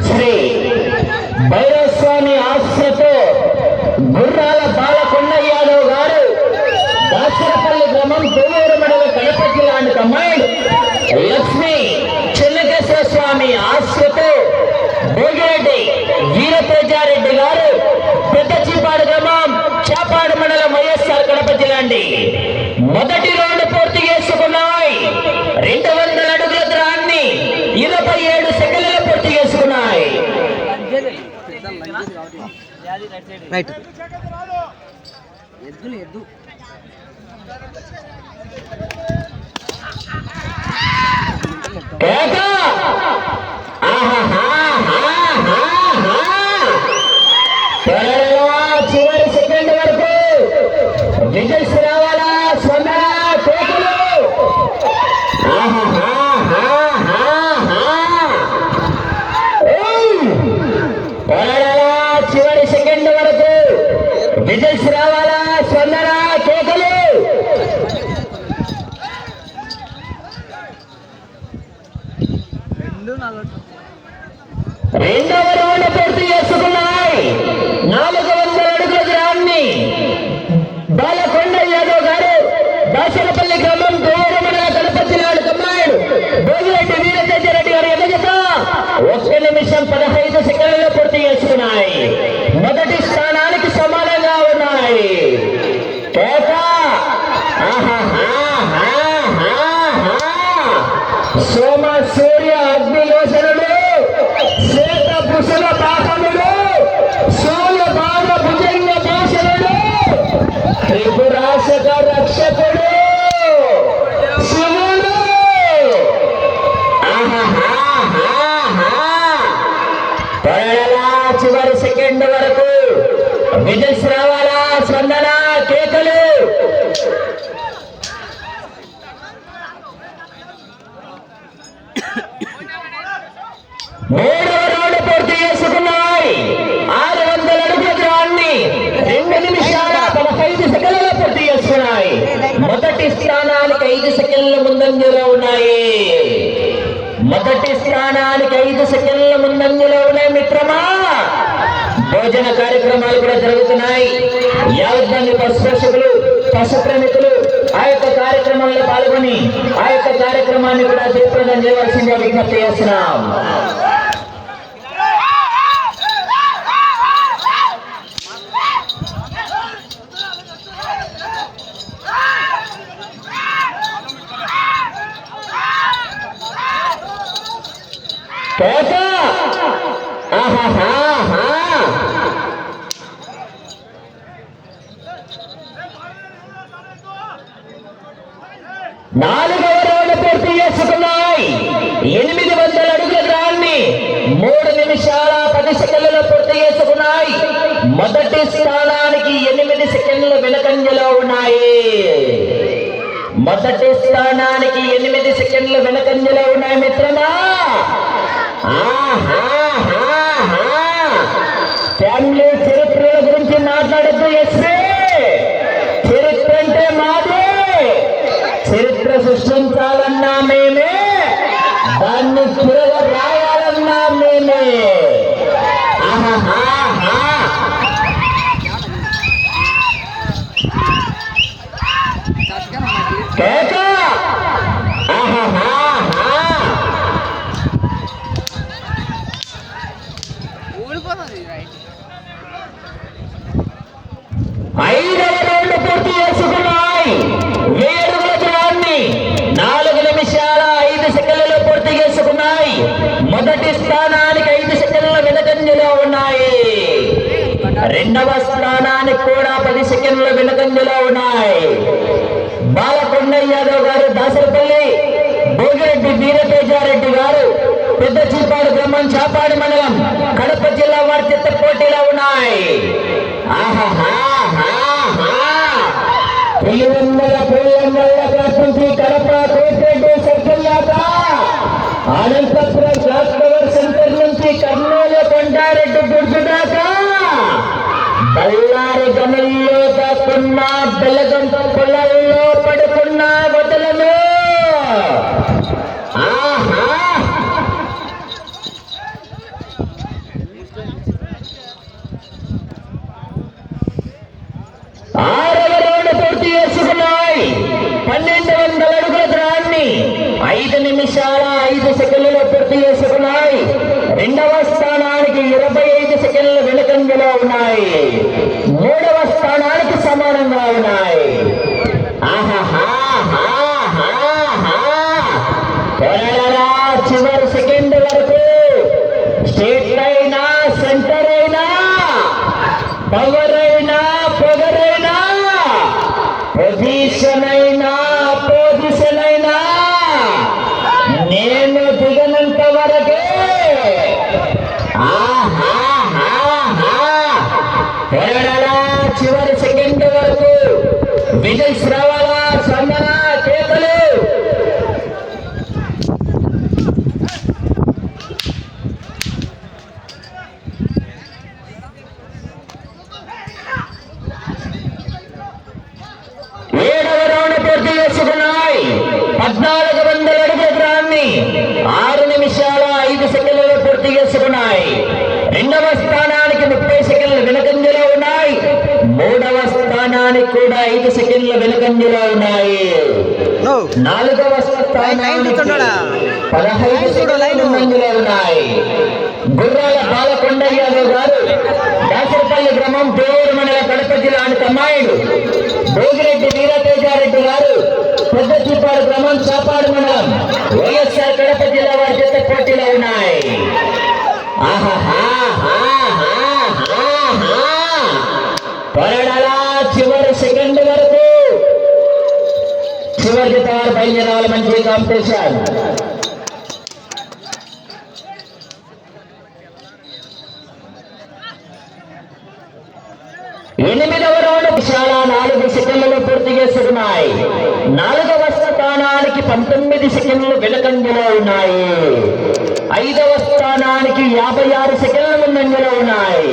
శ్రీ భైరవస్వామి ఆశ్రతో గుర్రాల బాలకొండ యాదవ్ గారు దాసరపల్లి గ్రామం తూమూరు మండల కడప జిల్లా కమ్మాయి లక్ష్మి చెన్నకేశ్వర స్వామి ఆశ్రతో భోగిరెడ్డి వీరతేజారెడ్డి గారు పెద్ద చీపాడు గ్రామం చేపాడు మండలం వైఎస్ఆర్ కడప జిల్లా అండి. మొదటి రౌండ్ పూర్తి చేసుకున్నాయి. 200 అడుగుల దూరాన్ని 27 సెకండ్లలో పూర్తి చేసుకున్నాయి. చివరి సెకండ్ వరకు విజల్స్ రావాలా స్వందన కోకులు. చివరి సెకండ్ వరకు విజల్స్ రావాలా స్వందన కోకులు. రెండవ రౌండ్ పూర్తి చేసుకున్నాయి. 400 అడుగుల దూరాన్ని బాలకొండ యాదవ్ గారు దాసరపల్లి గ్రామం తూమూరు మండల కడప జిల్లా కమ్మాయిడు భోగిరెడ్డి వీరతేజారెడ్డి గారి ఎదుగుత 1 నిమిషం 15 సెకండ్లలో పూర్తి చేసుకున్నాయి. మొదటి స్థానానికి సమానంగా ఉన్నాయి. సోమ సూర్య అగ్నిలోచనుడు శ్వేత పుషల పాపముడు సోల బాణ భుజంగ భాషణుడు త్రిపురాశక రక్షకుడు శివుడు. చివరి సెకండ్ వరకు విజల్స్ రావాలా స్పందన కేకలు. మూడవ రౌండ్ పూర్తి చేసుకున్నాయి. 600 అడుగుల దూరాన్ని 2 నిమిషాల 15 సెకండ్లలో పూర్తి చేసుకున్నాయి. మొదటి స్థానానికి 5 సెకండ్ల ముందంజలో ఉన్నాయి. మొదటి స్థానానికి 5 సెకండ్ల ముందంజలో ఉన్నాయి మిత్రమా. భోజన కార్యక్రమాలు కూడా జరుగుతున్నాయి. యావత్ మంది పశుపోషకులు పశుప్రేమికులు ఆ యొక్క కార్యక్రమంలో పాల్గొని ఆ యొక్క కార్యక్రమాన్ని కూడా జయప్రదం చేయవలసిందిగా విజ్ఞప్తి చేస్తున్నాం. నాలుగవ రౌండ్ పూర్తి చేసుకున్నాయి. 800 అడుగుల దూరాన్ని 3 నిమిషాల 10 సెకండ్లలో పూర్తి చేసుకున్నాయి. మొదటి స్థానానికి 8 సెకండ్ల వెనకంజలో ఉన్నాయి. మొదటి స్థానానికి 8 సెకండ్ల వెనకంజలో ఉన్నాయి మిత్రమా. ఫ్యామిలీ చరిత్రల గురించి మాట్లాడద్దు. ఎస్వే చరిత్ర అంటే మాదే. చరిత్ర సృష్టించాలన్నా మేమే, దాన్ని తిరగ రాయాలన్నా మేమే. ఐదవ రౌండ్ పూర్తి చేసుకున్నాయి. 1000 అడుగుల దూరాన్ని 4 నిమిషాల 5 సెకండ్లలో పూర్తి చేసుకున్నాయి. మొదటి స్థానానికి 5 సెకండ్ల వెనకంజలో ఉన్నాయి. రెండవ స్థానానికి కూడా 10 సెకండ్ల వెనకంజలో ఉన్నాయి. బాలకొండ యాదవ్ గారు దాసరపల్లి భోగిరెడ్డి వీరతేజారెడ్డి గారు పెద్ద చీపాడు గ్రామం చాపాడు మండలం కడప జిల్లా వారి చిత్త పోటీలో ఉన్నాయి. కడప కోటిరెడ్డి సర్కిల్ దాకా అనంతపురం క్లాస్ పవర్ సెంటర్ నుంచి కర్నూలు కొండారెడ్డి గుర్తు దాకా బళ్ళారి గనుల్లో దాక్కున్న బెల్లగంట పొలాల్లో పడుకున్న వదలను. పూర్తి చేసుకున్నాయి. రెండవ స్థానానికి 25 సెకండ్లు వెనుకంజలో ఉన్నాయి. మూడవ స్థానానికి సమానంగా ఉన్నాయి. చివరి సెకండ్ వరకు స్టేట్ అయినా సెంటర్ అయినా పవర్ అయినా పొగరైనా పొజిషన్ అయినా పొజిషన్ అయినా నేను దిగనంత వరకే చివరి సెకండ్ వరకు విజయ్ శ్రావాల సందన కేకలు. ఏడవ రౌండ్ పూర్తి చేసుకున్నాయి. 1400 అడుగుల దూరాన్ని 6 నిమిషాల 5 సెకండ్లలో పూర్తి చేసుకున్నాయి. రెండవ స్థానానికి 30 సెకండ్లు వెనుకంజలో ఉన్నాయి. మూడవ స్థానానికి కూడా 5 సెకండ్ల వెనుకంజలో ఉన్నాయి. నాలుగవ స్థానానికి 15 సెకండ్ల ముందంజలో ఉన్నాయి. గుర్రాల బాలకొండయ్య గారు దాసరపల్లి గ్రామం దేవూరు మండల కడప జిల్లా తమ్మాయుడు. భోగిరెడ్డి వీరతేజారెడ్డి గారు పెద్ద చిప్పాడు గ్రామం చాపాడు మండలం వైఎస్ఆర్ కడప జిల్లా వారి చేత పోటీలో ఉన్నాయి. చివరి సెకండ్ వరకు చివరి జత వారు బయలుదేరాలి. మంచి కాంపిటీషన్. 8వ రౌండ్ చాలా 4 సెకండ్లలో పూర్తి చేసుకున్నాయి. 4వ స్థానానికి 19 సెకండ్లు వెనుకంజలో ఉన్నాయి. 5వ స్థానానికి 56 సెకండ్ల ముందంజలో ఉన్నాయి.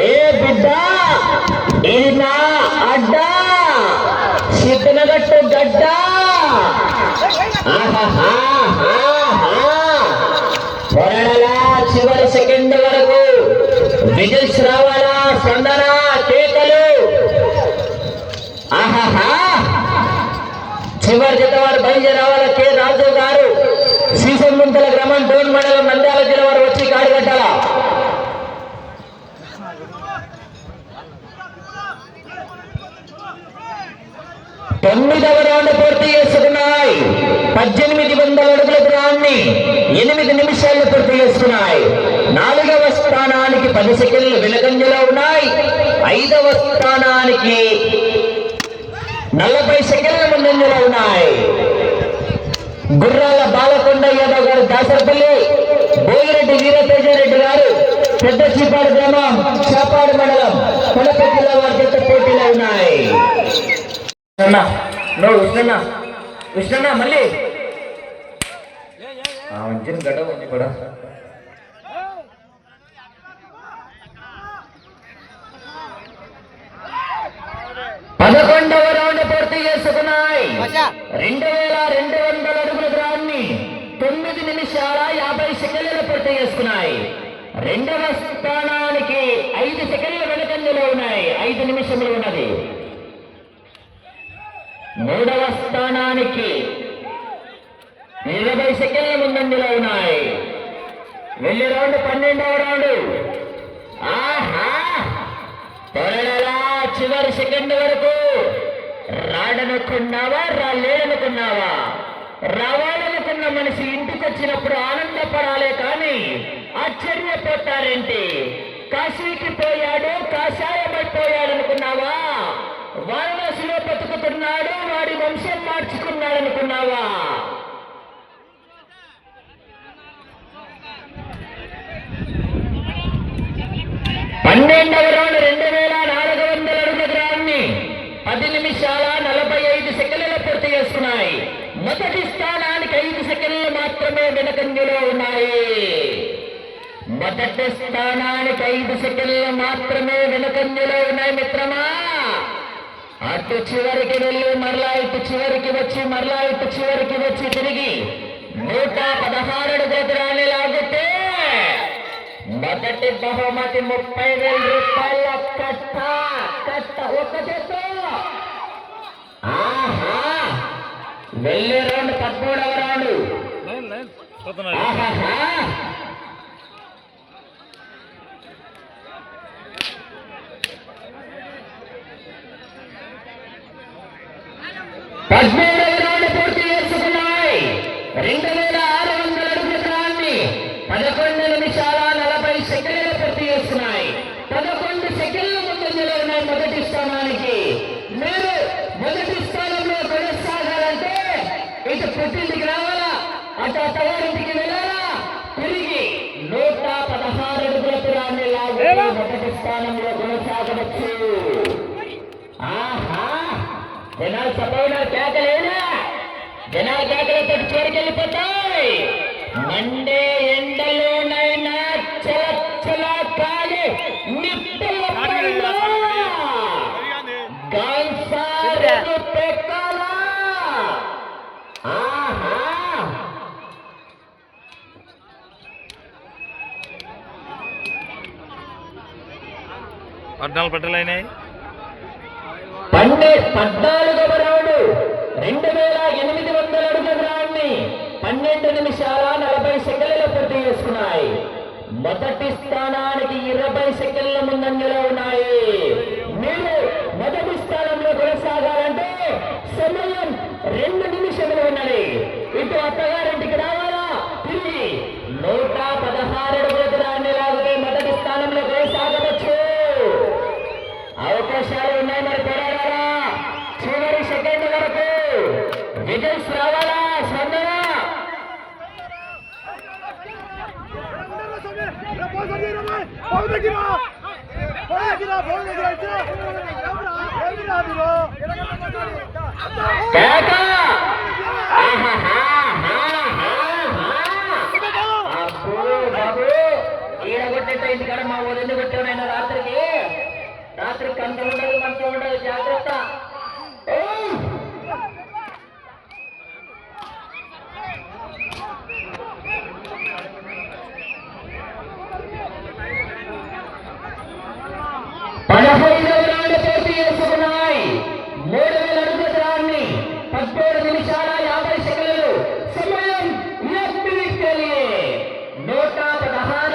ఏ బిడ్డ ఇది నా అడ్డ సిద్ధనగట్టు గడ్డ. చివరి సెకండ్ వరకు విజిల్స్ రావాలా, స్పందన కేకలు. చివరి జత వారు బయలుదేరావాల. కె రాజు గారు శ్రీసంగుంతల గ్రామం డోన్ మండలం నంద్యాల జిల్లా వారు వచ్చి కాడి కట్టాల. తొమ్మిదవ రౌండ్ పూర్తి చేసుకున్నాయి. 1800 అడుగుల దూరాన్ని 8 నిమిషాల్లో పూర్తి చేసుకున్నాయి. 4వ స్థానానికి 10 సెకండ్లు వెనుకంజలో ఉన్నాయి. 5వ స్థానానికి 40 సెకండ్ల ముందంజలో ఉన్నాయి. గుర్రాల బాలకొండ యాదవ్ గారు దాసరపల్లి, భోగిరెడ్డి వీరతేజారెడ్డి గారు పెద్ద చీపాడు గ్రామం చాపాడు మండలం కడప జిల్లా వారి చేత పోటీలో ఉన్నాయి. విష్ణన్న మళ్ళీ మంచి గడవ ఉంది కూడా. 11వ రౌండ్ పూర్తి చేసుకున్నాయి. 2200 అడుగుల దూరాన్ని 9 నిమిషాల 50 సెకండ్లలో పూర్తి చేసుకున్నాయి. 2వ స్థానానికి 5 సెకండ్ల వెనుకంజలో ఉన్నాయి. 5 నిమిషములు ఉన్నది. 3వ స్థానానికి 20 సెకండ్ల ముందంజలో ఉన్నాయి. వెళ్ళి రౌండ్ 12వ రౌండ్. చివరి సెకండ్ వరకు రాడనుకున్నావా, రాలేడనుకున్నావా? రావాలనుకున్న మనిషి ఇంటికి వచ్చినప్పుడు ఆనందపడాలే కానీ ఆశ్చర్యపోతారేంటి? కాశీకి పోయాడు, కాషాయమైపోయాడు అనుకున్నావా? వారణాసిలో బతుకుతున్నాడు, వాడి వంశం మార్చుకున్నాడు అనుకున్నావా? పన్నెండవ రౌండ్ 2400 అడుగుల దూరాన్ని 10 నిమిషాల 45 సెకండ్లలో పూర్తి చేసుకున్నాయి. మొదటి స్థానానికి 5 సెకండ్లు మాత్రమే వెనుకంజలో ఉన్నాయి. మొదటి స్థానానికి 5 సెకండ్లు మాత్రమే వెనుకంజలో ఉన్నాయి మిత్రమా. అటు చివరికి వెళ్ళి మరలా ఇటు చివరికి వచ్చి, మరలా ఇటు చివరికి వచ్చి తిరిగి 116 అడుగుల దూరాన్ని లాగితే మొదటి బహుమతి 30,000 రూపాయల కట్ట. ఒక జత వెళ్ళే రౌండ్ 13వ రౌండ్. ఆహాహా. పూర్తి చేసుకున్నాయి. 2600 అడుగుల దూరాన్ని 11 నిమిషాల 40 సెకండ్లు పూర్తి చేసుకున్నాయి. 11 సెకండ్ల ముందంజలో ఉన్నాయి మొదటి స్థానానికి. మీరు మొదటి స్థానంలో కొనసాగాలంటే ఇటు పుట్టింటికి రావాలా, అటు అత్తగారింటికి వెళ్ళాలా, తిరిగి 116 అడుగుల దూరాన్ని లాగి మొదటి స్థానంలో కొనసాగవచ్చు. ఆహా, జనాలు సభలో కేకలేనా? జనాలు కేకలతో చేరికెళ్ళిపోతాయి. మండే ఎండలోనైనా చల కాలి నిప్పుల పెట్టాలా? ఆహా, పద్నాలుగు పెట్టలైనాయి. 14వ రౌండ్ 2800 అడుగుల దూరాన్ని 12 నిమిషాల 40 సెకండ్లలో పూర్తి చేసుకున్నాయి. మొదటి స్థానానికి 20 సెకండ్ల ముందంజలో ఉన్నాయి. మీరు మొదటి స్థానంలో కొనసాగాలంటే సమయం 2 నిమిషములు ఉన్నది. ఇటు అత్తగారింటికి రావాలా, తిరిగి 116 అడుగుల దూరాన్ని లాగితే మొదటి స్థానంలో కొనసాగవచ్చు. అవకాశాలు ఉన్నాయి, మరి పోరాడాలా. చివరి సెకండ్ వరకు విజల్స్ రావాలా. స్పందన ఈడగొట్టే ఇంటికాడ మా ఊరు కొట్టానైనా రాత్రికి అంత ఉండదు, మంచిగా ఉండదు. జాగ్రత్త. పూర్తి చేసుకున్నాయి. 3000 అడుగుల దూరాన్ని 17 నిమిషాల 50 సెకండ్లు. సమయం 116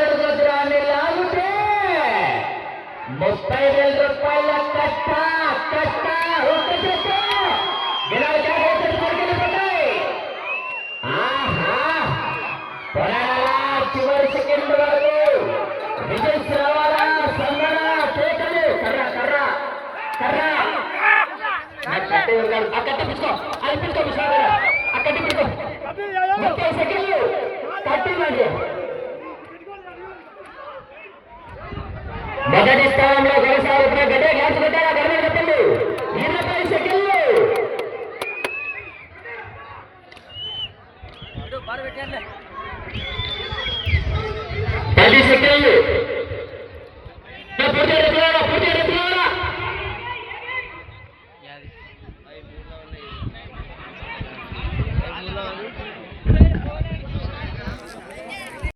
అడుగుల దూరాన్ని లాగితే 30,000 రూపాయల కట్ట. చివరి సెకండ్ వరకు విజల్స్ రావాలా. స్పందన చేతలు కర్ర అక్కడిపించుకో, అక్కడిపించుకో. 30 సెకండ్లు 30. మొదటి స్థానంలో కొనసాగుతున్న గడ్డ గ్యాస్ కొట్టారా? గడ్డ చెప్పండి. 20 సెకండ్లు.